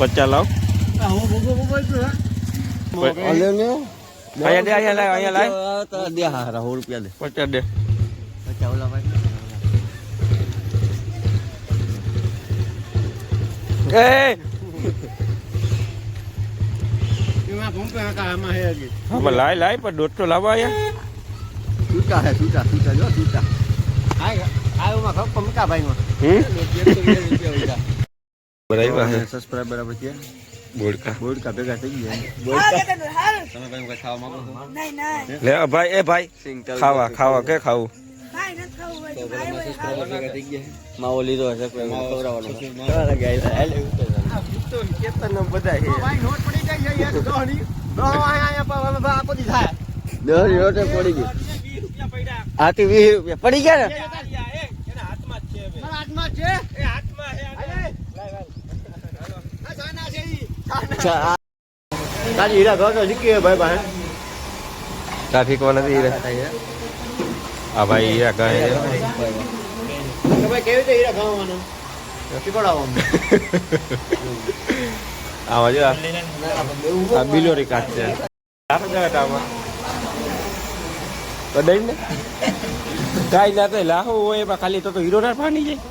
50 લાવ અહીંયા દે હારા 100 રૂપિયા દે 50 દે 50 ઓલા ભાઈ એ આમાં લાય પણ દોઢ તો લાવો અહીંયા છૂટા હે છૂટા જો છૂટા આયોમાં ખપ મકા ભાઈમાં બરાબર હે સબસ્ક્રાઇબર બરાબર છે બોડકા ભેગા થઈ ગયા તમે ભાઈ કઈ ખાવા માંગો છો નહીં લે ભાઈ એ ભાઈ ખાવા કે ખાવું માવો લીધો હશે ખવડાવવાનો પડી ગઈ આથી 20 રૂપિયા પડી ગયા ને તારી હીરા ઘર શીખી ભાઈ ભાઈ ટ્રાફિક વાળા નથી આ ભાઈ હીરા કહે ભાઈ કેવી રીતે હીરા ખાવાનું શીખવાડવાનું આવા જો આ બિલોરી કાચ છે આમાં તો દઈ ને કાંઈ ના તો લાહો હોય એમાં ખાલી તો હીરો ના પાણી જાય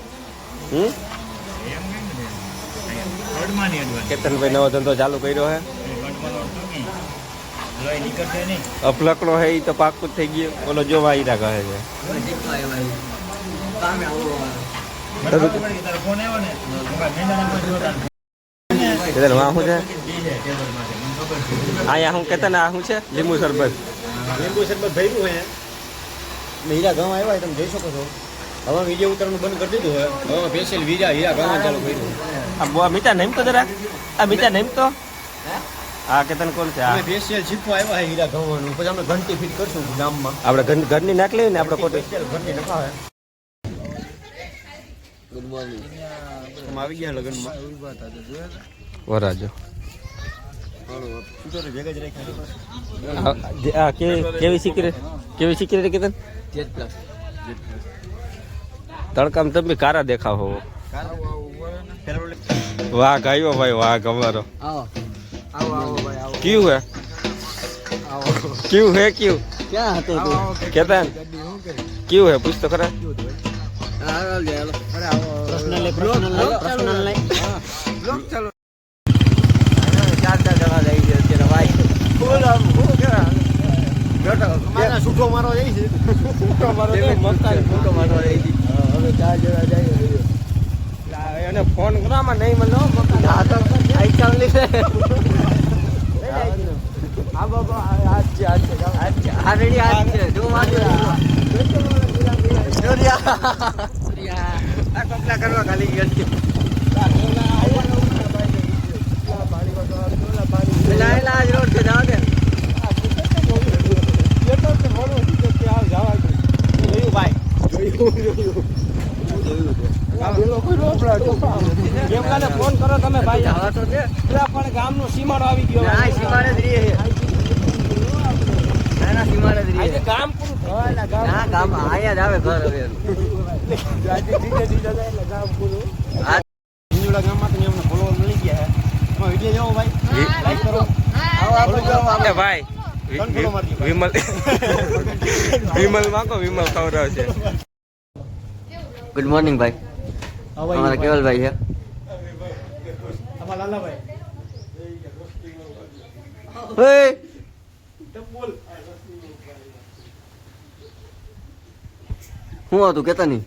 કેતનભાઈ નવો ધંધો ચાલુ કર્યો હે અફલકડો હે એ તો પાકું થઈ ગયો ઓલો જો વાયરા કહે છે શું છે અહીંયા હું કેતા ને શું છે લીંબુ શરબત ભર્યું હે હીરા ગામ આવ્યા તમે જોઈ શકો છો હવે વિડીયો ઉતારવાનું બંધ કરી દીધું હવે સ્પેશિયલ હીરા ગામ ચાલુ કર્યું આ મીઠા નહીં તો જરા આ મીઠા નહીં તો આ કેતન કોણ છે આ સ્પેશિયલ શીખવા આવ્યા હે હીરા ગામવાનું પછી આપણે ઘંટી ફિટ કરશું ગામમાં આપણે ઘરની નાખ લઈએ ને આપણે કોટે ઘરની નખાવે ગુડ મોર્નિંગ તમે આવી ગયા લગનમાં વરાજો ભેગા જ રાખ્યા કેવી સિક્રેટ કેતન તડકામ તમે કારા દેખાવ હો વાઘ આવ્યો ભાઈ વાઘ અમારો ક્યું હે ક્યું હે ક્યું ક્યાં હતો કેતન ક્યું હે પૂછ તો ખરા છૂટો મારો જાય છે એને ફોન કરવામાં નહીં મળે કરવા ખાલી રોડ છે જવા દે ફોન કરો તમે ભાઈ પણ ગામનો સીમાડો આવી ગયો ગામ પૂરું ગામ અહીંયા જ આવે ઘર હવે ગામમાં તો એમને ફોલોવર મળી ગયા છે વિડીયો જાઓ ભાઈ લાઈક કરો ભાઈ વિમલ માંગો વિમલ ખવડાવ છે ગુડ મોર્નિંગ ભાઈ અમારા કેવલભાઈ છે શું હતું કેતા નહીં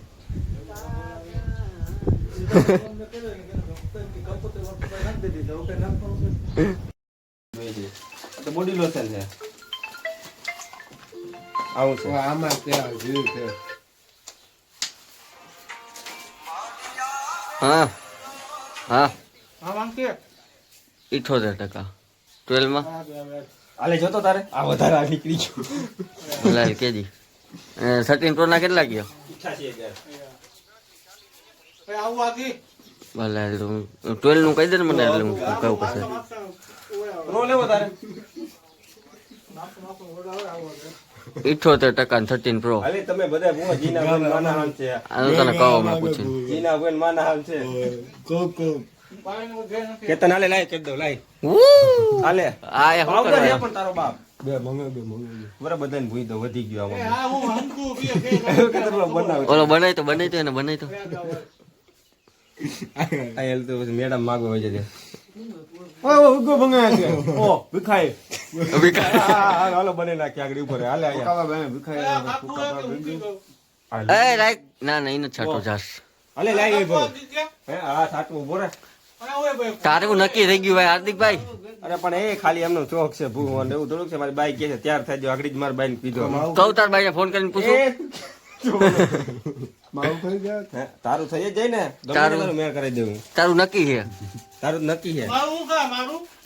બોડી લોશન છે આવું છે આમાં ત્યાં જીવ છે હા હા હા માંગતી 78% 12 માં હાલે જોતો તારે આ વધારે આ નીકળી ગયું લાલ કેજી 13 પ્રો ના કેટલા ગયો 88,000 આવું આકી ભલે 12 નું કહી દે ને મને એટલે હું કહું પછી પ્રો લેવો તારે 78% 13 પ્રો હાલે તમે બધા બહુ જીના બેન માના હાલ છે આનું તને કહો માં પૂછીને જીના બેન માના હાલ છે કો કેતન હાલે લાય કરી દો લાય હાલે આ એ હું પાવડર હે કરવા પણ તારો બાપ બે મંગાવી બરાબર બધાને ભૂઈ દો વધી ગયો આમાં ઓલો બનાય તો એને બનાય તો આ હેલ તો પછી મેડમ માગો હોય છે ઓય ઉગો ભંગાય છે ઓ ભીખાય હાલો બને નાખી આગળ ઉપર હાલે આયા ભીખાય એ રાઈટ ના ના એને છાટો જાસ હાલે લાય એ ભાઈ હે આ સાટવું બોરે તારે હું નક્કી થઈ ગયું ભાઈ હાર્દિકભાઈ અરે પણ એ ખાલી એમનો ચોક છે ભૂ એવું થોડુંક છે મારી બાઈ કે છે ત્યાર થઈ જાવ આગળ જ મારી બાઈ ને કીધો કહું તાર ભાઈને ફોન કરીને પૂછું હે, તારું થઈ જ જાય ને ગમે તારું મેં કરી દેવું તારું નક્કી છે તારું નક્કી છે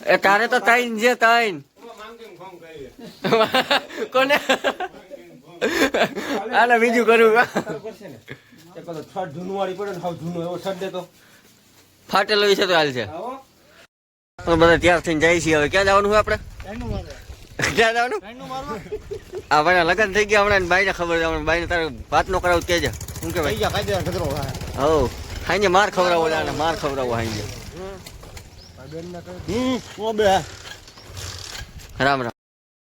એ તારે તો તાઈન છે તાઈન કોને આને બીજું કરું એક તો છઠ જૂનું વાળી પડે ને હાવ જૂનો એવો છઠ દેતો ફાટેલો છે તો હાલ છે બધા તૈયાર થઈને જાય છીએ હવે ક્યાં જવાનું હોય આપણે ક્યાં જવાનું આ ભાઈ લગ્ન થઈ ગયા હમણાં બાઈને ખબર છે હમણાં બાઈને તારે વાત નો કરાવું કે છે શું કે ભાઈ હો હાઈને માર ખવડાવો આને માર ખવડાવો હાઈને રામ રામ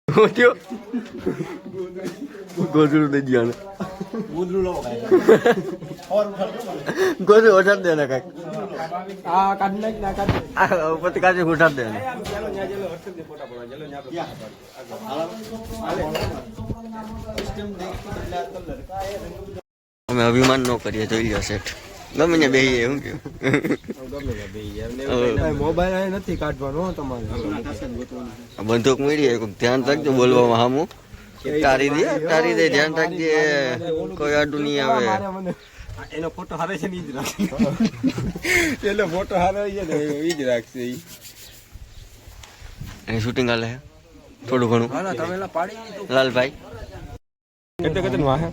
હું થયો ગોદડું દઈ ગયા ગોદડું ઓછાડ દે ને કાંઈક આ કાઢ નાખ ના કાઢ પછી કાચી ઉઠાડ દે અમે અભિમાન ન કરીએ જોઈ લ્યો સેટ ગમે ને બેહીએ શું કહ્યું મોબાઈલ નથી કાઢવાનો તમારે બંદૂક મળી ધ્યાન રાખજો બોલવામાં હામું તારી દે ધ્યાન રાખજે કોઈ આડું નહીં આવે એનો ફોટો હારે છે ને ઈ જ રાખશે એનો ફોટો હારે છે ને ઈ જ રાખશે ઈ એની શૂટિંગ હાલે થોડું ઘણું તમે પાડી લાલભાઈ કેટલે વાહે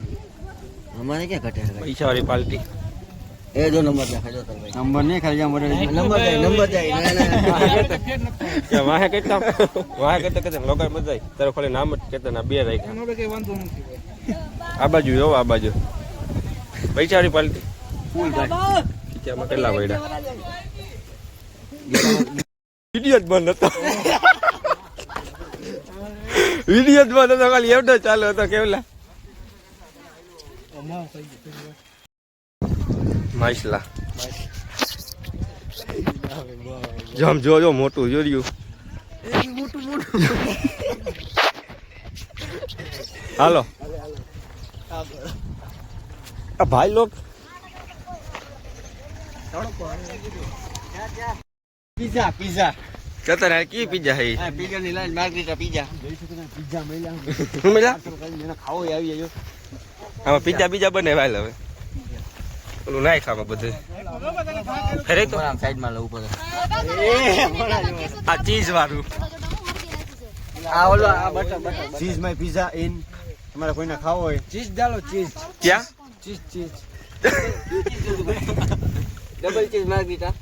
અમારે ક્યાં ઘટે પૈસા વાળી પાર્ટી એ જો નંબર દેખાડો નંબર નહીં ખાલી નંબર જાય કે વાહે કેટલા કેટલા લોકો બધાય તારો ખાલી નામ જ કેતા ના બે રાખ્યા આ બાજુ જો આ બાજુ પૈસા વાળી પાર્ટી ફૂલ ભાઈ ખીચામાં કેટલા પડ્યા વિડીયો જ બંધ હતો વિડીયો જ બંધ હતો ખાલી એવડો ચાલુ હતો કેવલા માછલા જમ જો મોટું જોર્યું હાલો આ ભાઈ લોક પીઝા પીઝા કતર કી પીઝા હે પીઝા ની લાઈન માર્ગરીટા પીઝા શું મળ્યા ખાવો આવી ગયો આમાં પીઝા બીજા બને ભાઈ હવે ઓલું નાય ખાવા બધું ફેરે તો સાઈડ માં લઉં પડે આ ચીઝ વાળું આ ઓલો આ butter cheese my pizza in તમારે કોઈને ખાવો હોય ચીઝ ડાલો ચીઝ ક્યાં cheese double cheese Margherita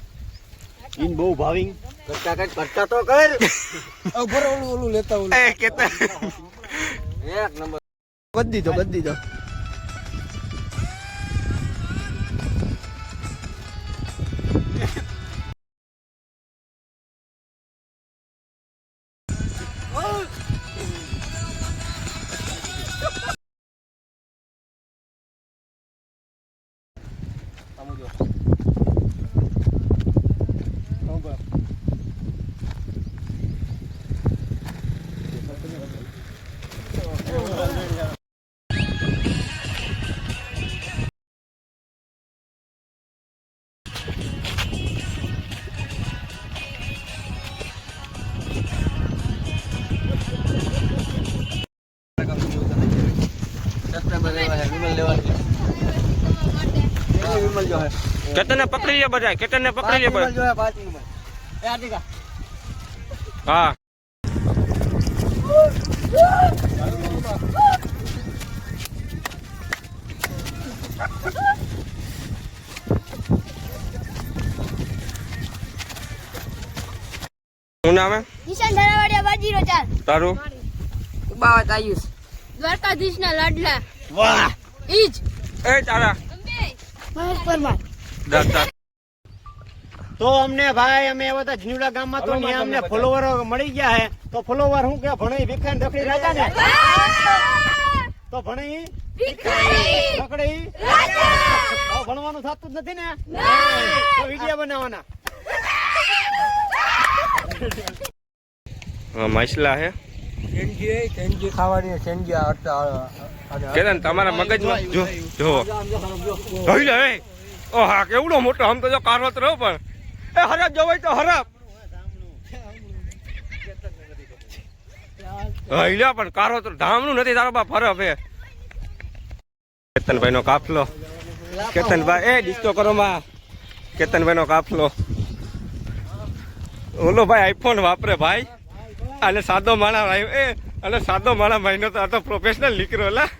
in બહુ ભાવિંગ કરતા તો કર ઉપર ઓલું લેતા એ કેતા એક નંબર બધી દો કેતન ને પકડી લે બધા કેતન ને પકડી લે બધા હા શું નામ હે નિશાન ધારાવાડિયા બાજીરો 4 તારું બાવત આયુષ દ્વારકાધીશના લાડલા વાહ ઈજ એ તારા મહેશ પરમાર દાદા તો અમને ભાઈ અમે એવા હતા જીનુડા ગામમાં તો ત્યાં અમને ફોલોવરો મળી ગયા હે તો ફોલોવર શું કે ભણે વિખાન રખડી રાજા ને તો ભણે રખડી ભણવાનું થતું જ નથી ને તો વિડીયો બનાવવાના માછલા હે સેન્જી ખાવાની સેન્જી કેતન તમારા મગજમાં જો જો જોઈ લે ઓ હા કેવડો મોટો આમ તો જો કારવત રહ્યો પણ એ હરપ જવાય તો હરપ હઈલા પણ કારો તો ધામનું નથી તારો બાપ હરપ હે કેતનભાઈ નો કાફલો કેતનભાઈ એ ડિસ્કો કરો માં કેતનભાઈ નો કાફલો ઓલો ભાઈ આઈફોન વાપરે ભાઈ અને સાદો માણા ભાઈ એ અને સાદો માણા ભાઈ નો તો આ તો પ્રોફેશનલ નીકળ્યો લા